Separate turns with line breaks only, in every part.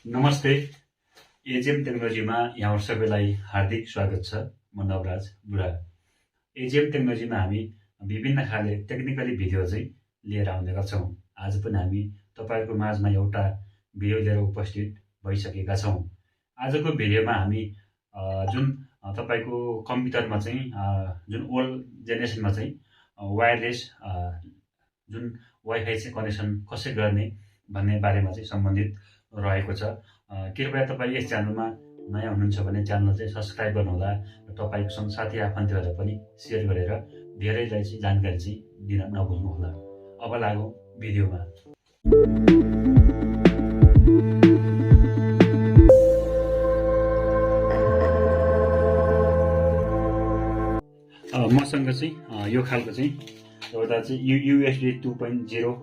नमस्ते। एजिएम टेक्नोलोजीमा यहाँ सबैलाई हार्दिक स्वागत छ। म नवराज बुढा। एजिएम टेक्नोलोजीमा हामी विभिन्न खाले टेक्निकली भिडियो चाहिँ लिएर आउने गर्छौँ। आज पनि हामी तपाईँको माझमा एउटा भिडियो लिएर उपस्थित भइसकेका छौँ। आजको भिडियोमा हामी जुन तपाईँको कम्प्युटरमा चाहिँ जुन ओल्ड जेनेरेसनमा चाहिँ वायरलेस जुन वाइफाई चाहिँ कनेक्सन कसरी गर्ने भन्ने बारेमा चाहिँ सम्बन्धित रहेको छ। कृपया तपाईँ यस च्यानलमा नयाँ हुनुहुन्छ भने च्यानल चाहिँ सब्स्क्राइब गर्नुहोला र तपाईँको सँग साथी आफन्तहरूलाई पनि सेयर गरेर धेरैलाई चाहिँ जानकारी चाहिँ दिन नभुल्नुहोला। अब लागौँ भिडियोमा। मसँग चाहिँ यो खालको चाहिँ एउटा चाहिँ USB 2.0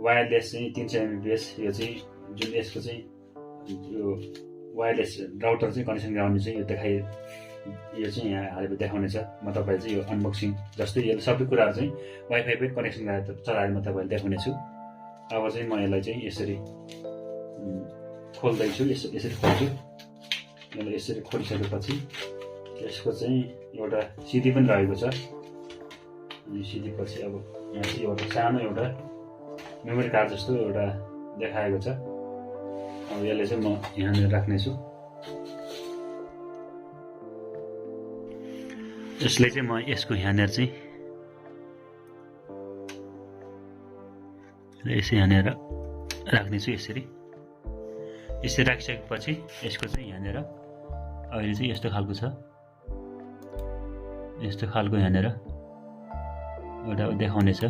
वायरलेस चाहिँ 300 Mbps यो चाहिँ जुन यसको चाहिँ यो वायरलेस राउटर चाहिँ कनेक्सन गराउने चाहिँ यो यो चाहिँ यहाँ हालेर देखाउने छ। म तपाईँलाई चाहिँ यो अनबक्सिङ जस्तै यो सबै कुराहरू चाहिँ वाइफाई पनि कनेक्सन गराएर चलाएर म तपाईँलाई देखाउने छु। अब चाहिँ म यसलाई चाहिँ यसरी खोल्दैछु, यसरी खोल्छु। यसलाई यसरी खोलिसकेपछि यसको चाहिँ एउटा सिडी पनि रहेको छ। अनि सिडी पछि अब यहाँ चाहिँ एउटा सानो एउटा मेमोरी कार्ड जस्तो एउटा देखाएको छ। अब यसले चाहिँ म यहाँनिर राख्नेछु। यसले चाहिँ म यसको यहाँनिर चाहिँ यसै यहाँनिर राख्नेछु। यसरी राखिसकेपछि यसको चाहिँ यहाँनिर अहिले चाहिँ यस्तो खालको छ। यस्तो खालको यहाँनिर एउटा देखाउने छ।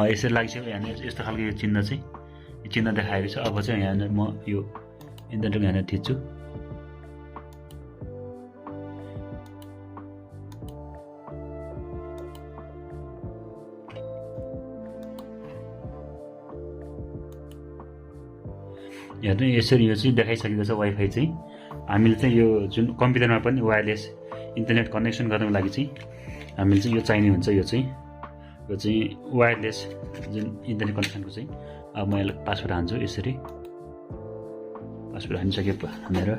यसरी लागिसक्यो। यहाँनिर यस्तो खालको यो चिन्ह चाहिँ यो चिन्ह देखाएको छ। अब चाहिँ यहाँनिर म यो इन्टरनेट यहाँनिर थिच्छु। हेर्नु यसरी यो चाहिँ देखाइसकेको छ। वाइफाई चाहिँ हामीले चाहिँ यो जुन कम्प्युटरमा पनि वायरलेस इन्टरनेट कनेक्सन गर्नको लागि चाहिँ हामीले चाहिँ यो चाहिने हुन्छ। यो चाहिँ वायरलेस जुन इन्टरनेट कनेक्सनको चाहिँ अब म यसलाई पासवर्ड हान्छु। यसरी पासवर्ड हानिसके हानेर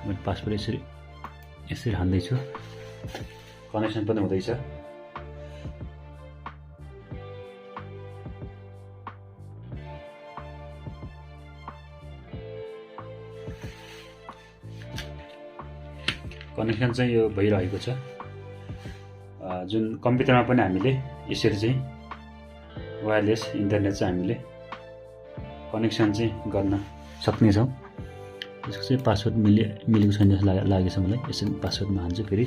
मैले पासवर्ड यसरी हान्दैछु। कनेक्सन पनि हुँदैछ। कनेक्सन चाहिँ यो भइरहेको छ। जुन कम्प्युटरमा पनि हामीले यसरी चाहिँ वायरलेस इन्टरनेट चाहिँ हामीले कनेक्सन चाहिँ गर्न सक्नेछौँ। यसको चाहिँ पासवर्ड मिलेको छैन जस्तो लागेको छ मलाई। यसरी पासवर्डमा हान्छु फेरि।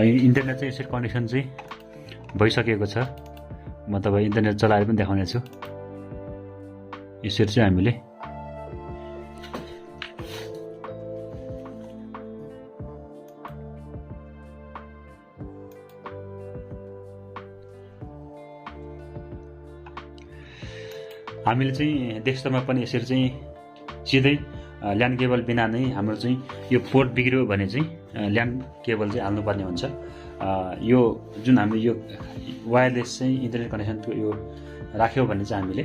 इन्टरनेट चाहिँ यसरी कनेक्सन चाहिँ भइसकेको छ। म तपाईँ इन्टरनेट चलाएर पनि देखाउने छु। यसरी चाहिँ हामीले चाहिँ डेस्कटपमा पनि यसरी चाहिँ सिधै ल्यान्ड केबल बिना नै हाम्रो चाहिँ यो पोर्ट बिग्रियो भने चाहिँ ल्यान्ड केबल चाहिँ हाल्नुपर्ने हुन्छ। यो जुन हामीले यो वायरलेस चाहिँ इन्टरनेट कनेक्सनको यो राख्यो भने चाहिँ हामीले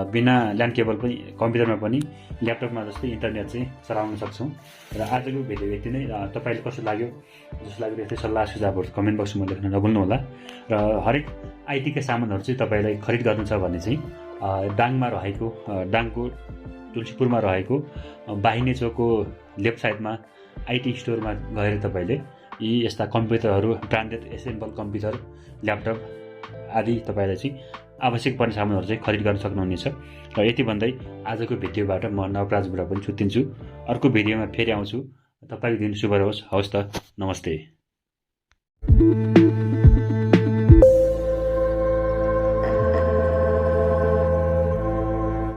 बिना ल्यान्ड केबल पनि कम्प्युटरमा पनि ल्यापटपमा जस्तै इन्टरनेट चाहिँ चलाउन सक्छौँ। र आजको भिडियो यति नै। तपाईँले कस्तो लाग्यो यस्तै सल्लाह सुझावहरू कमेन्ट बक्समा लेख्न नभुल्नुहोला। र हरेक आइटीका सामानहरू चाहिँ तपाईँलाई खरिद गर्नु छ भने चाहिँ डाङको तुलसीपुरमा रहेको बाहिने चोकको लेफ्ट साइडमा आइटी स्टोरमा गएर तपाईँले यी यस्ता कम्प्युटरहरू ब्रान्डेड एसेम्बल कम्प्युटर ल्यापटप आदि तपाईँलाई चाहिँ आवश्यक पर्ने सामानहरू चाहिँ खरिद गर्न सक्नुहुनेछ। र यति भन्दै आजको भिडियोबाट म नवराज बुढा पनि छुट्टिन्छु। अर्को भिडियोमा फेरि आउँछु। तपाईँको दिन शुभ रहोस्। हवस् त, नमस्ते।